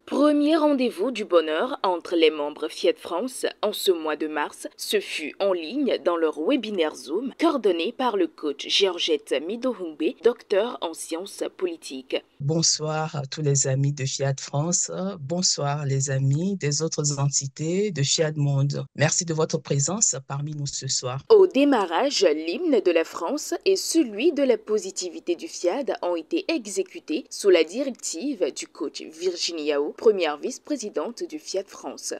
Premier rendez-vous du bonheur entre les membres Fiat France en ce mois de mars, ce fut en ligne dans leur webinaire Zoom, coordonné par le coach Georgette Midohungbe, docteur en sciences politiques. Bonsoir à tous les amis de Fiat France, bonsoir les amis des autres entités de Fiat Monde. Merci de votre présence parmi nous ce soir. Au démarrage, l'hymne de la France et celui de la positivité du Fiat ont été exécutés sous la directive du coach Virginie Yao, première vice-présidente du Fiat France.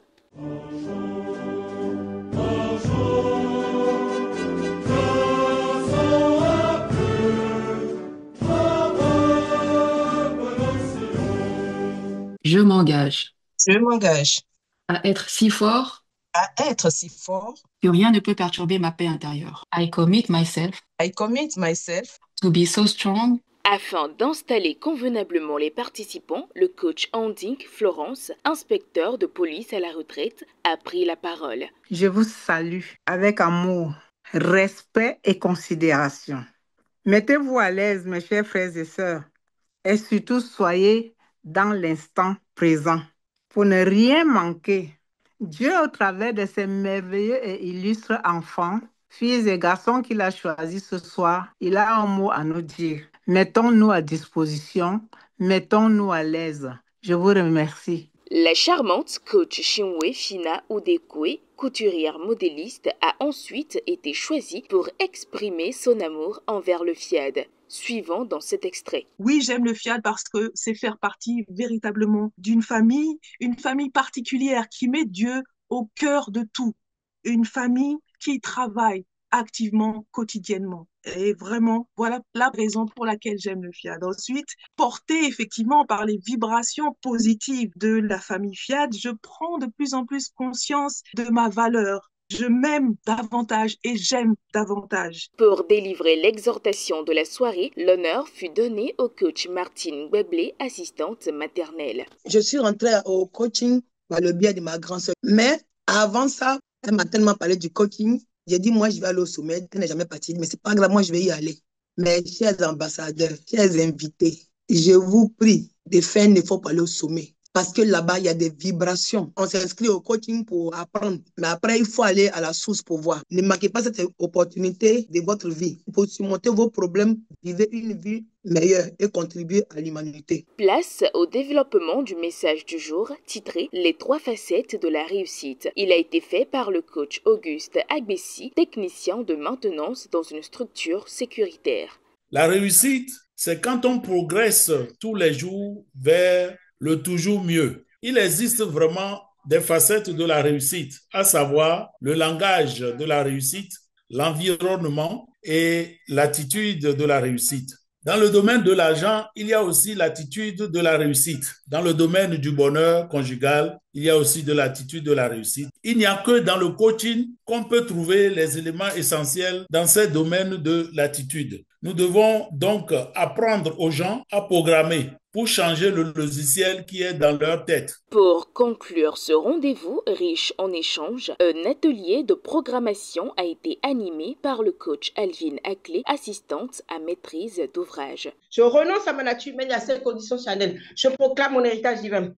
Je m'engage Je m'engage à être si fort à être si fort que rien ne peut perturber ma paix intérieure. I commit myself to be so strong Afin d'installer convenablement les participants, le coach Anding Florence, inspecteur de police à la retraite, a pris la parole. Je vous salue avec amour, respect et considération. Mettez-vous à l'aise, mes chers frères et sœurs, et surtout soyez dans l'instant présent pour ne rien manquer. Dieu, au travers de ces merveilleux et illustres enfants, filles et garçons qu'il a choisis ce soir, il a un mot à nous dire. Mettons-nous à disposition, mettons-nous à l'aise. Je vous remercie. La charmante coach Chinwe Fina Udekwe, couturière modéliste, a ensuite été choisie pour exprimer son amour envers le Fiat. Suivant dans cet extrait. Oui, j'aime le Fiat parce que c'est faire partie véritablement d'une famille, une famille particulière qui met Dieu au cœur de tout, une famille qui travaille activement, quotidiennement. Et vraiment, voilà la raison pour laquelle j'aime le Fiat. Ensuite, porté effectivement par les vibrations positives de la famille Fiat, je prends de plus en plus conscience de ma valeur. Je m'aime davantage et j'aime davantage. Pour délivrer l'exhortation de la soirée, l'honneur fut donné au coach Martine Webley, assistante maternelle. Je suis rentrée au coaching par le biais de ma grand-sœur. Mais avant ça, elle m'a tellement parlé du coaching. J'ai dit, moi, je vais aller au sommet. Elle n'est jamais partie. Mais c'est pas grave, moi, je vais y aller. Mais chers ambassadeurs, chers invités, je vous prie de faire un effort pour aller au sommet. Parce que là-bas, il y a des vibrations. On s'inscrit au coaching pour apprendre. Mais après, il faut aller à la source pour voir. Ne manquez pas cette opportunité de votre vie. Pour surmonter vos problèmes, vivez une vie meilleure et contribuer à l'humanité. Place au développement du message du jour, titré « Les 3 facettes de la réussite ». Il a été fait par le coach Auguste Agbessi, technicien de maintenance dans une structure sécuritaire. La réussite, c'est quand on progresse tous les jours vers le toujours mieux. Il existe vraiment des facettes de la réussite, à savoir le langage de la réussite, l'environnement et l'attitude de la réussite. Dans le domaine de l'argent, il y a aussi l'attitude de la réussite. Dans le domaine du bonheur conjugal, il y a aussi de l'attitude de la réussite. Il n'y a que dans le coaching qu'on peut trouver les éléments essentiels dans ces domaines de l'attitude. Nous devons donc apprendre aux gens à programmer pour changer le logiciel qui est dans leur tête. Pour conclure ce rendez-vous riche en échanges, un atelier de programmation a été animé par le coach Alvin Ackley, assistante à maîtrise d'ouvrage. Je renonce à ma nature humaine et à ses conditions charnelles. Je proclame mon héritage divin.